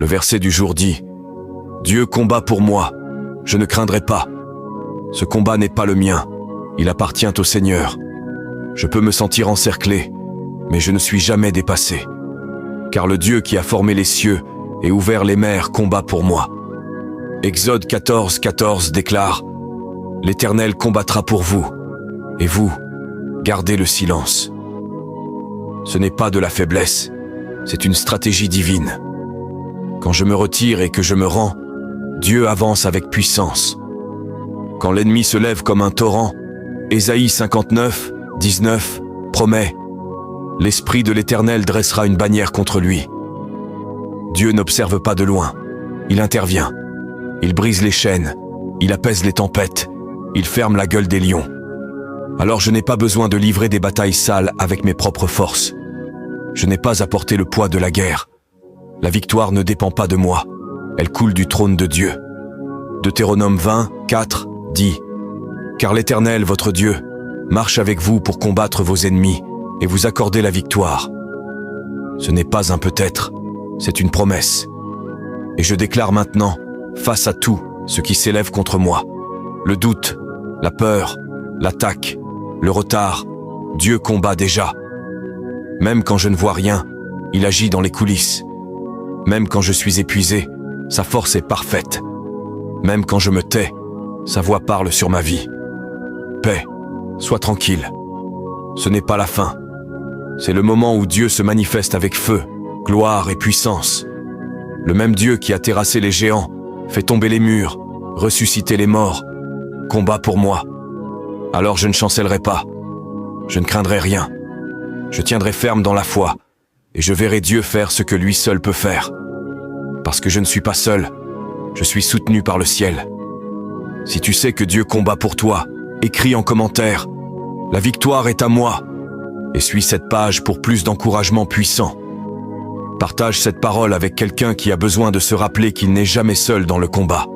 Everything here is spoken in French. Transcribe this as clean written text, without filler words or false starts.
Le verset du jour dit: Dieu combat pour moi, je ne craindrai pas. Ce combat n'est pas le mien, il appartient au Seigneur. Je peux me sentir encerclé, mais je ne suis jamais dépassé. Car le Dieu qui a formé les cieux et ouvert les mers combat pour moi. Exode 14, 14 déclare: L'Éternel combattra pour vous, et vous, gardez le silence. Ce n'est pas de la faiblesse, c'est une stratégie divine. Quand je me retire et que je me rends, Dieu avance avec puissance. Quand l'ennemi se lève comme un torrent, Ésaïe 59, 19 promet: L'Esprit de l'Éternel dressera une bannière contre lui. Dieu n'observe pas de loin, il intervient. Il brise les chaînes, il apaise les tempêtes, il ferme la gueule des lions. Alors je n'ai pas besoin de livrer des batailles sales avec mes propres forces. Je n'ai pas à porter le poids de la guerre. La victoire ne dépend pas de moi, elle coule du trône de Dieu. Deutéronome 20, 4 dit: Car l'Éternel, votre Dieu, marche avec vous pour combattre vos ennemis et vous accorder la victoire. Ce n'est pas un peut-être, c'est une promesse. Et je déclare maintenant, face à tout ce qui s'élève contre moi, le doute, la peur, l'attaque, le retard, Dieu combat déjà. Même quand je ne vois rien, il agit dans les coulisses. Même quand je suis épuisé, sa force est parfaite. Même quand je me tais, sa voix parle sur ma vie. Paix, sois tranquille. Ce n'est pas la fin. C'est le moment où Dieu se manifeste avec feu, gloire et puissance. Le même Dieu qui a terrassé les géants, fait tomber les murs, ressuscité les morts, combat pour moi. Alors je ne chancellerai pas. Je ne craindrai rien. Je tiendrai ferme dans la foi, et je verrai Dieu faire ce que lui seul peut faire. Parce que je ne suis pas seul, je suis soutenu par le ciel. Si tu sais que Dieu combat pour toi, écris en commentaire: La victoire est à moi. Et suis cette page pour plus d'encouragement puissant. Partage cette parole avec quelqu'un qui a besoin de se rappeler qu'il n'est jamais seul dans le combat.